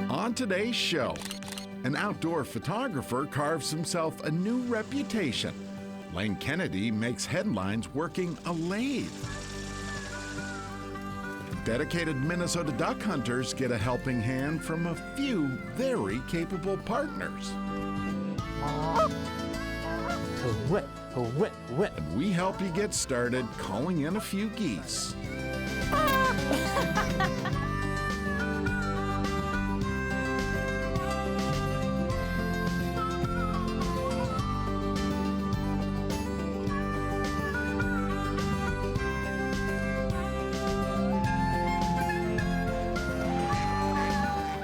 On today's show, an outdoor photographer carves himself a new reputation. Layne Kennedy makes headlines working a lathe. Dedicated Minnesota duck hunters get a helping hand from a few very capable partners. And we help you get started calling in a few geese.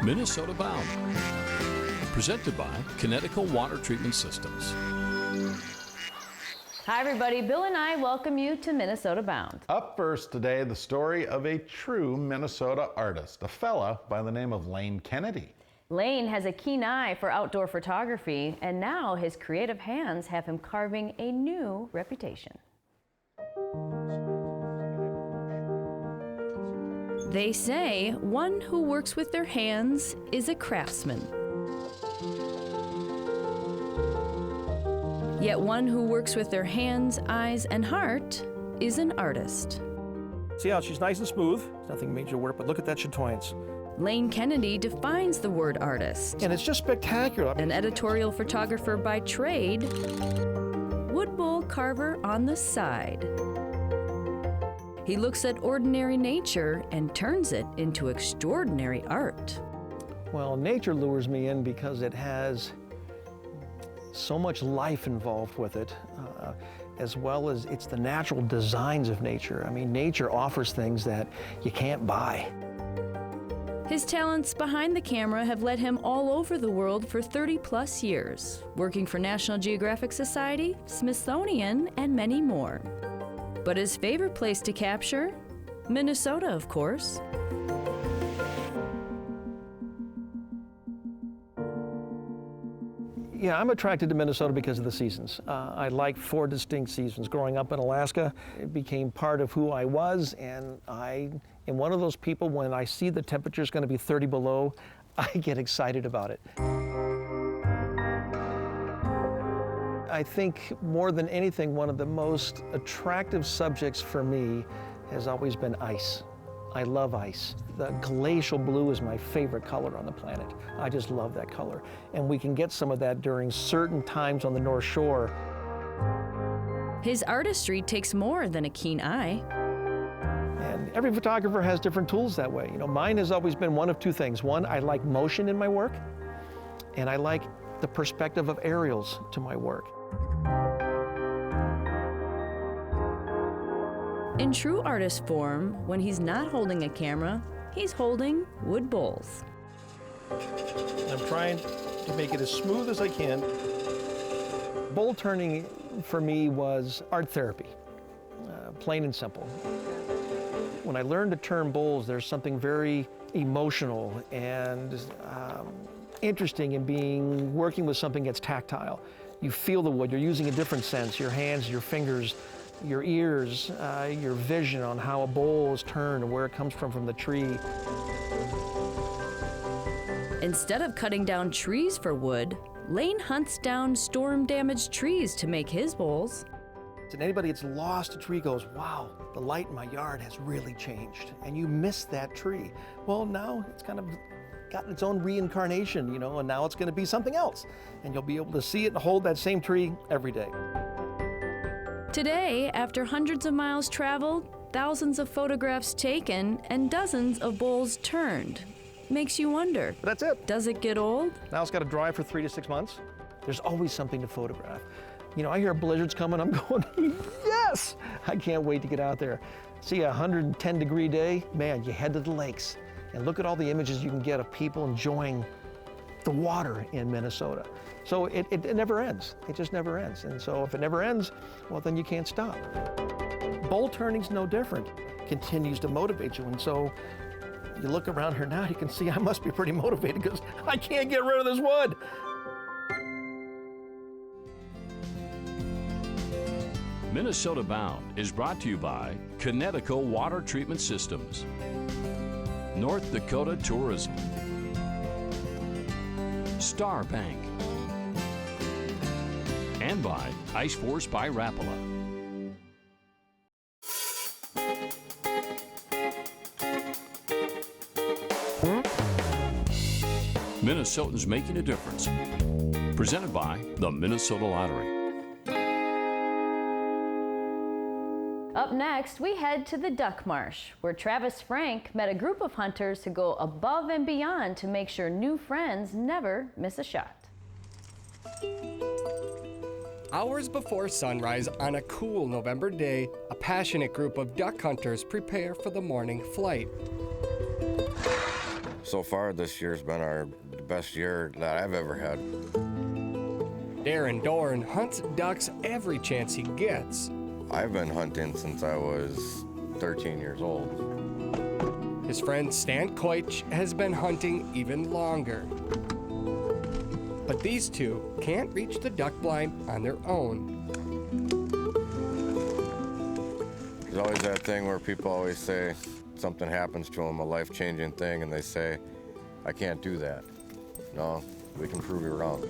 Minnesota Bound, presented by Connecticut Water Treatment Systems. Hi everybody, Bill and I welcome you to Minnesota Bound. Up first today, the story of a true Minnesota artist, a fella by the name of Layne Kennedy. Layne has a keen eye for outdoor photography, and now his creative hands have him carving a new reputation. They say one who works with their hands is a craftsman. Yet one who works with their hands, eyes, and heart is an artist. See how she's nice and smooth? Nothing major work, but look at that chatoyance. Layne Kennedy defines the word artist. And it's just spectacular. An editorial photographer by trade, wood bowl carver on the side. He looks at ordinary nature and turns it into extraordinary art. Well, nature lures me in because it has so much life involved with it, as well as it's the natural designs of nature. I mean, nature offers things that you can't buy. His talents behind the camera have led him all over the world for 30+ years, working for National Geographic Society, Smithsonian, and many more. But his favorite place to capture? Minnesota, of course. Yeah, I'm attracted to Minnesota because of the seasons. I like 4 distinct seasons. Growing up in Alaska, it became part of who I was, and I am one of those people, when I see the temperature's going to be 30 below, I get excited about it. I think more than anything, one of the most attractive subjects for me has always been ice. I love ice. The glacial blue is my favorite color on the planet. I just love that color. And we can get some of that during certain times on the North Shore. His artistry takes more than a keen eye. And every photographer has different tools that way. You know, mine has always been one of 2 things. One, I like motion in my work, and I like the perspective of aerials to my work. In true artist form, when he's not holding a camera, he's holding wood bowls. I'm trying to make it as smooth as I can. Bowl turning for me was art therapy, plain and simple. When I learned to turn bowls, there's something very emotional and interesting in working with something that's tactile. You feel the wood, you're using a different sense, your hands, your fingers, your ears, your vision on how a bowl is turned and where it comes from the tree. Instead of cutting down trees for wood, Layne hunts down storm-damaged trees to make his bowls. And anybody that's lost a tree goes, wow, the light in my yard has really changed, and you miss that tree. Well, now it's kind of gotten its own reincarnation, you know, and now it's going to be something else. And you'll be able to see it and hold that same tree every day. Today, after hundreds of miles traveled, thousands of photographs taken, and dozens of bowls turned, makes you wonder. But that's it. Does it get old? Now it's got to dry for 3 to 6 months. There's always something to photograph. You know, I hear blizzards coming, I'm going, yes! I can't wait to get out there. See a 110-degree day, man, you head to the lakes and look at all the images you can get of people enjoying the water in Minnesota. So it never ends. It just never ends. And so if it never ends, well, then you can't stop. Bowl turning's no different. Continues to motivate you. And so you look around here now, you can see I must be pretty motivated because I can't get rid of this wood. Minnesota Bound is brought to you by Connecticut Water Treatment Systems, North Dakota Tourism, Star Bank. And by Ice Force by Rapala. Minnesotans making a difference. Presented by the Minnesota Lottery. Up next, we head to the Duck Marsh, where Travis Frank met a group of hunters who go above and beyond to make sure new friends never miss a shot. Hours before sunrise on a cool November day, a passionate group of duck hunters prepare for the morning flight. So far, this year's been our best year that I've ever had. Darren Dorn hunts ducks every chance he gets. I've been hunting since I was 13 years old. His friend Stan Koich has been hunting even longer. But these two can't reach the duck blind on their own. There's always that thing where people always say something happens to them, a life-changing thing, and they say, I can't do that. No, we can prove you wrong.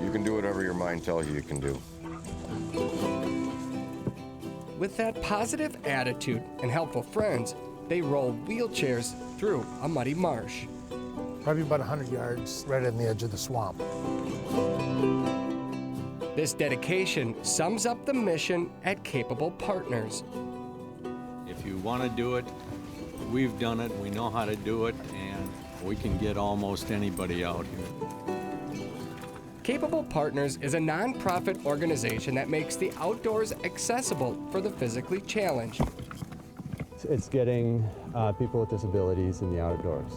You can do whatever your mind tells you can do. With that positive attitude and helpful friends, they roll wheelchairs through a muddy marsh. Probably about 100 yards right on the edge of the swamp. This dedication sums up the mission at Capable Partners. If you want to do it, we've done it, we know how to do it, and we can get almost anybody out here. Capable Partners is a nonprofit organization that makes the outdoors accessible for the physically challenged. It's getting people with disabilities in the outdoors.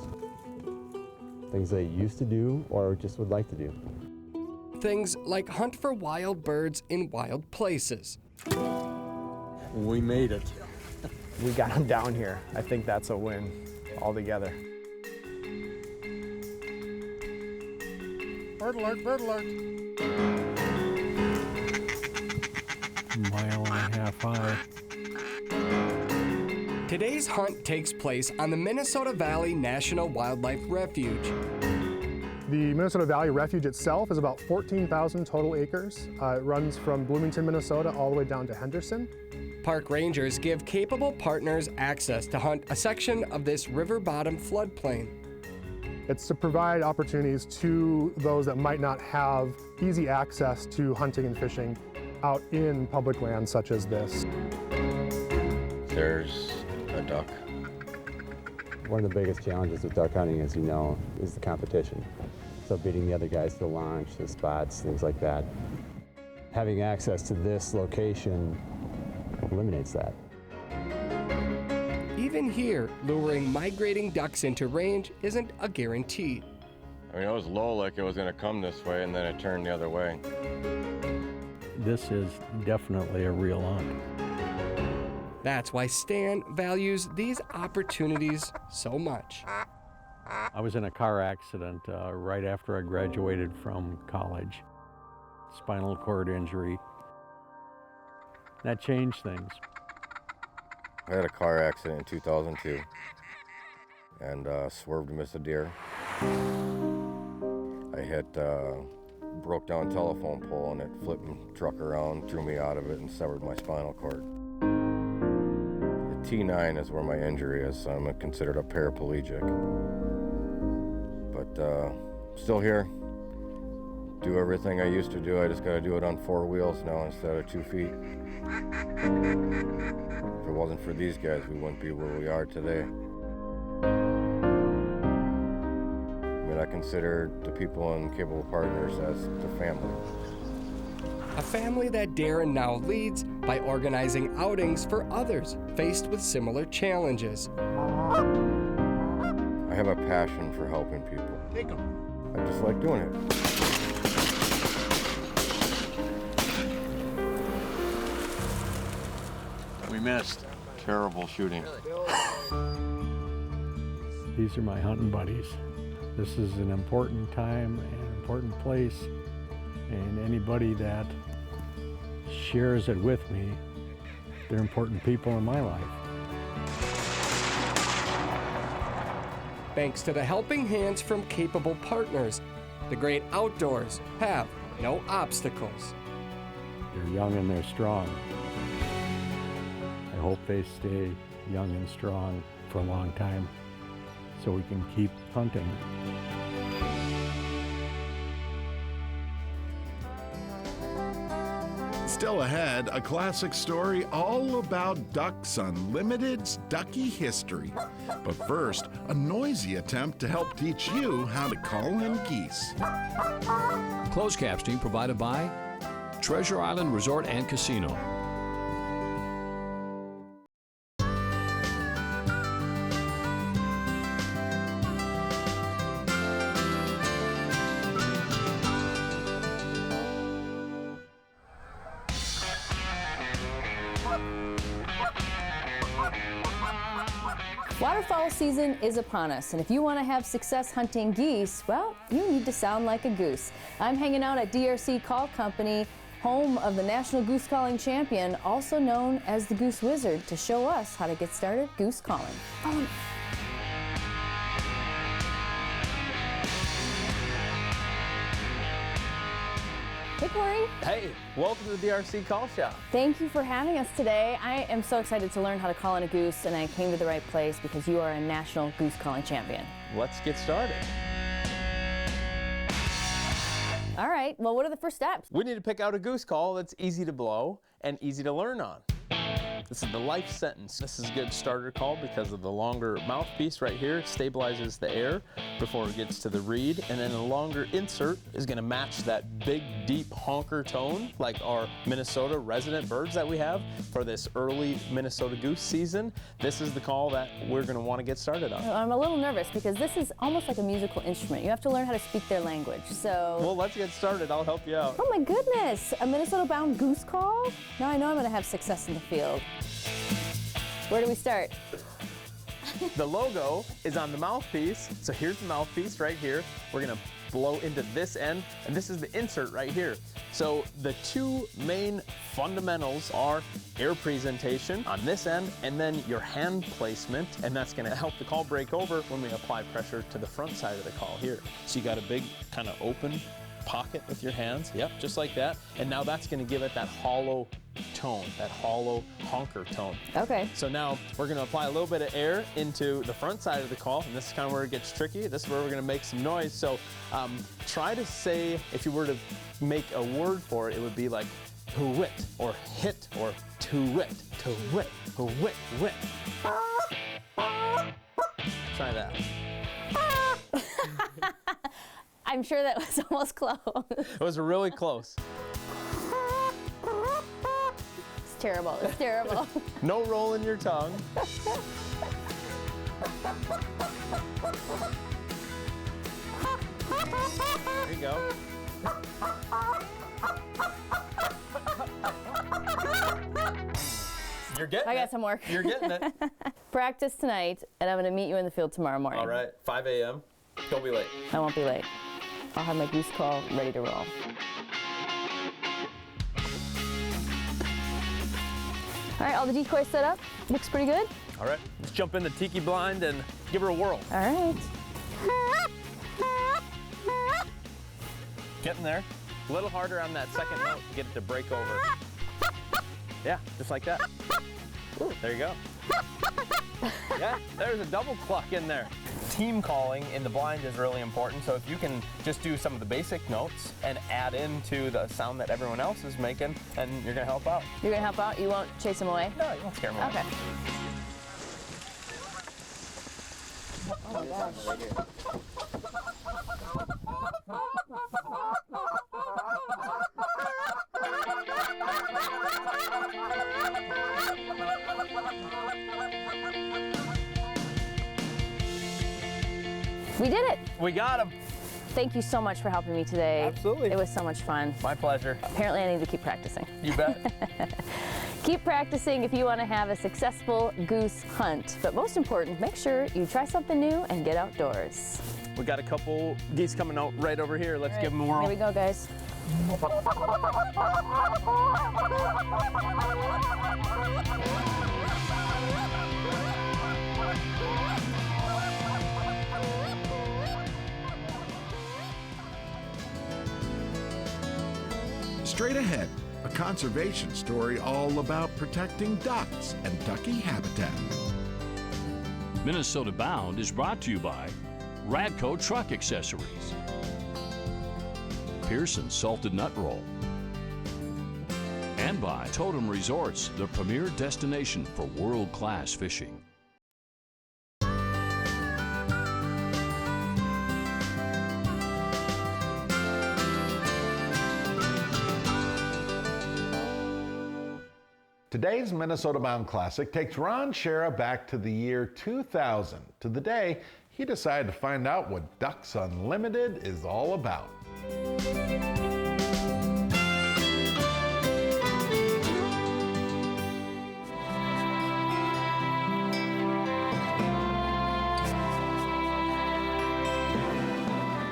Things they used to do or just would like to do. Things like hunt for wild birds in wild places. We made it. We got them down here. I think that's a win altogether. Bird alert, bird alert. Mile and a half high. Today's hunt takes place on the Minnesota Valley National Wildlife Refuge. The Minnesota Valley Refuge itself is about 14,000 total acres. It runs from Bloomington, Minnesota, all the way down to Henderson. Park rangers give Capable Partners access to hunt a section of this river bottom floodplain. It's to provide opportunities to those that might not have easy access to hunting and fishing out in public lands such as this. There's a duck. One of the biggest challenges with duck hunting, as you know, is the competition. So beating the other guys to the launch, the spots, things like that. Having access to this location eliminates that. Even here, luring migrating ducks into range isn't a guarantee. I mean, it was low like it was going to come this way, and then it turned the other way. This is definitely a real hunt. That's why Stan values these opportunities so much. I was in a car accident right after I graduated from college. Spinal cord injury. That changed things. I had a car accident in 2002 and swerved to miss a deer. I hit broke down telephone pole and it flipped my truck around, threw me out of it and severed my spinal cord. The T9 is where my injury is, so I'm considered a paraplegic. But still here. Do everything I used to do, I just gotta do it on 4 wheels now instead of 2 feet. If it wasn't for these guys, we wouldn't be where we are today. I mean, I consider the people in Capable Partners as the family. A family that Darren now leads by organizing outings for others faced with similar challenges. I have a passion for helping people. Take 'em. I just like doing it. We missed. Terrible shooting. These are my hunting buddies. This is an important time and an important place, and anybody that shares it with me, they're important people in my life. Thanks to the helping hands from Capable Partners, The great outdoors have no obstacles. They're young and they're strong. I hope they stay young and strong for a long time so we can keep hunting. Still ahead, a classic story all about Ducks Unlimited's ducky history. But first, a noisy attempt to help teach you how to call in geese. Closed captioning provided by Treasure Island Resort and Casino. Waterfowl season is upon us, and if you want to have success hunting geese, well, you need to sound like a goose. I'm hanging out at DRC Call Company, home of the National Goose Calling Champion, also known as the Goose Wizard, to show us how to get started goose calling. Follow me. Hey, Corey. Hey, welcome to the DRC Call Shop. Thank you for having us today. I am so excited to learn how to call in a goose, and I came to the right place because you are a national goose calling champion. Let's get started. All right, well, what are the first steps? We need to pick out a goose call that's easy to blow and easy to learn on. This is the life sentence. This is a good starter call because of the longer mouthpiece right here. It stabilizes the air before it gets to the reed, and then the longer insert is going to match that big, deep honker tone like our Minnesota resident birds that we have for this early Minnesota goose season. This is the call that we're going to want to get started on. I'm a little nervous because this is almost like a musical instrument. You have to learn how to speak their language, so... Well, let's get started. I'll help you out. Oh my goodness, a Minnesota-bound goose call? Now I know I'm going to have success in the field. Where do we start? The logo is on the mouthpiece, so here's the mouthpiece right here. We're gonna blow into this end, and this is the insert right here. So the two main fundamentals are air presentation on this end, and then your hand placement, and that's gonna help the call break over when we apply pressure to the front side of the call here. So you got a big kind of open pocket with your hands, yep, just like that. And now that's gonna give it that hollow tone, that hollow honker tone. Okay. So now we're gonna apply a little bit of air into the front side of the call, and this is kind of where it gets tricky. This is where we're gonna make some noise. So try to say, if you were to make a word for it, it would be like who-wit, or hit, or to-wit, to-wit, who-wit, wit. Try that. I'm sure that was almost close. It was really close. It's terrible, it's terrible. No roll in your tongue. There you go. You're getting it. I got some work. You're getting it. Practice tonight, and I'm going to meet you in the field tomorrow morning. All right, 5 a.m. Don't be late. I won't be late. I'll have my goose call ready to roll. All right, all the decoys set up. Looks pretty good. All right, let's jump in the tiki blind and give her a whirl. All right. Getting there. A little harder on that second note to get it to break over. Yeah, just like that. Ooh, there you go. Yeah, there's a double cluck in there. Team calling in the blind is really important, so if you can just do some of the basic notes and add into the sound that everyone else is making, then you're gonna help out. You're gonna help out? You won't chase them away? No, you won't scare them away. Okay. Oh my gosh. We did it! We got him! Thank you so much for helping me today. Absolutely. It was so much fun. My pleasure. Apparently I need to keep practicing. You bet. Keep practicing if you want to have a successful goose hunt. But most important, make sure you try something new and get outdoors. We got a couple geese coming out right over here. Let's give them a whirl. Here we go, guys. Straight ahead, a conservation story all about protecting ducks and ducky habitat. Minnesota Bound is brought to you by Radco Truck Accessories, Pearson Salted Nut Roll, and by Totem Resorts, the premier destination for world-class fishing. Today's Minnesota Bound Classic takes Ron Schara back to the year 2000, to the day he decided to find out what Ducks Unlimited is all about.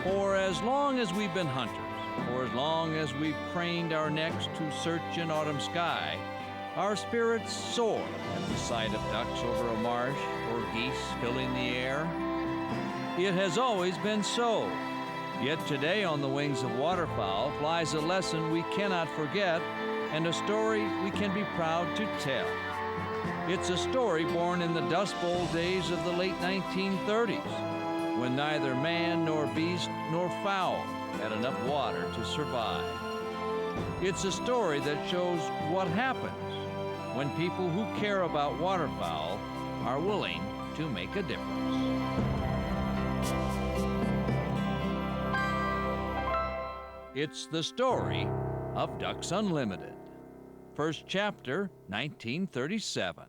For as long as we've been hunters, for as long as we've craned our necks to search an autumn sky, our spirits soar at the sight of ducks over a marsh or geese filling the air. It has always been so. Yet today on the wings of waterfowl flies a lesson we cannot forget and a story we can be proud to tell. It's a story born in the Dust Bowl days of the late 1930s, when neither man nor beast nor fowl had enough water to survive. It's a story that shows what happens when people who care about waterfowl are willing to make a difference. It's the story of Ducks Unlimited. First chapter, 1937.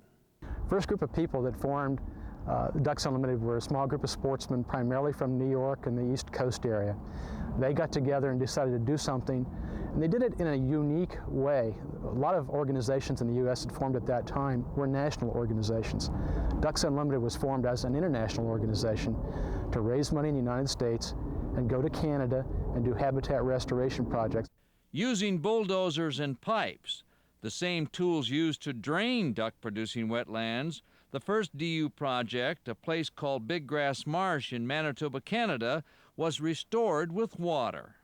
First group of people that formed Ducks Unlimited were a small group of sportsmen, primarily from New York and the East Coast area. They got together and decided to do something, and they did it in a unique way. A lot of organizations in the U.S. had formed at that time were national organizations. Ducks Unlimited was formed as an international organization to raise money in the United States and go to Canada and do habitat restoration projects. Using bulldozers and pipes, the same tools used to drain duck-producing wetlands, the first DU project, a place called Big Grass Marsh in Manitoba, Canada, was restored with water.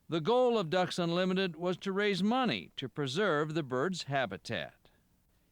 The goal of Ducks Unlimited was to raise money to preserve the birds' habitat.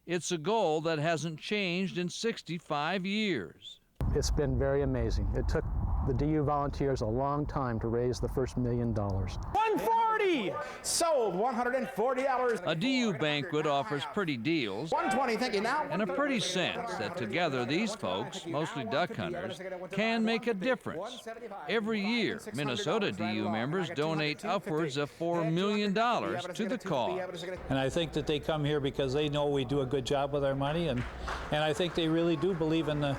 It's a goal that hasn't changed in 65 years. It's been very amazing. It took the DU volunteers a long time to raise the first $1 million. 140! Sold $140. A DU banquet offers pretty deals. 120, thank you. Now. And a pretty sense that together these folks, mostly duck hunters, can make a difference. Every year, Minnesota DU members donate upwards of $4 million to the cause. And I think that they come here because they know we do a good job with our money, and I think they really do believe in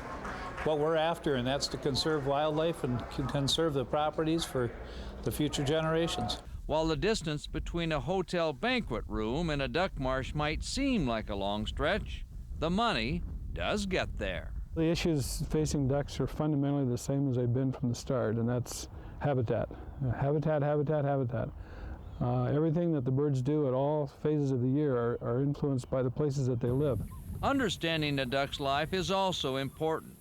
what we're after, and that's to conserve wildlife and conserve the properties for the future generations. While the distance between a hotel banquet room and a duck marsh might seem like a long stretch, the money does get there. The issues facing ducks are fundamentally the same as they've been from the start, and that's habitat. Habitat. Everything that the birds do at all phases of the year are influenced by the places that they live. Understanding a duck's life is also important.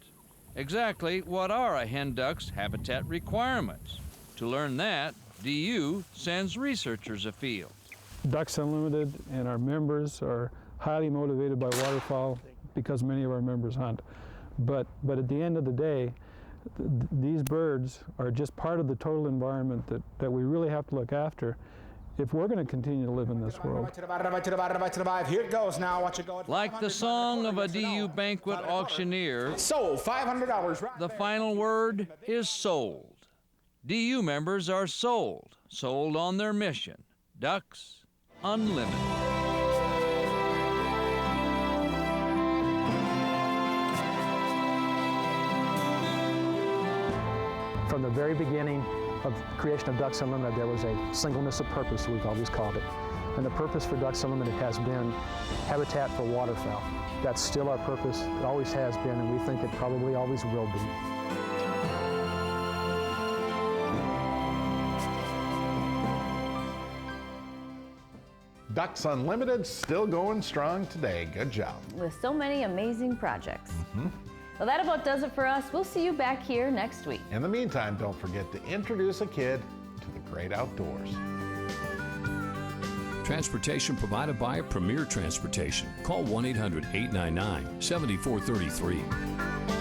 Exactly what are a hen duck's habitat requirements? To learn that, DU sends researchers afield. Ducks Unlimited and our members are highly motivated by waterfowl because many of our members hunt. But at the end of the day, these birds are just part of the total environment that we really have to look after if we're going to continue to live in this world. Here it goes now. Watch it go. Like the song of a DU banquet auctioneer, sold $500. The final word is sold. DU members are sold on their mission. Ducks Unlimited. From the very beginning of the creation of Ducks Unlimited, there was a singleness of purpose, we've always called it. And the purpose for Ducks Unlimited has been habitat for waterfowl. That's still our purpose. It always has been, and we think it probably always will be. Ducks Unlimited still going strong today. Good job. With so many amazing projects. Well, that about does it for us. We'll see you back here next week. In the meantime, don't forget to introduce a kid to the great outdoors. Transportation provided by Premier Transportation. Call 1-800-899-7433.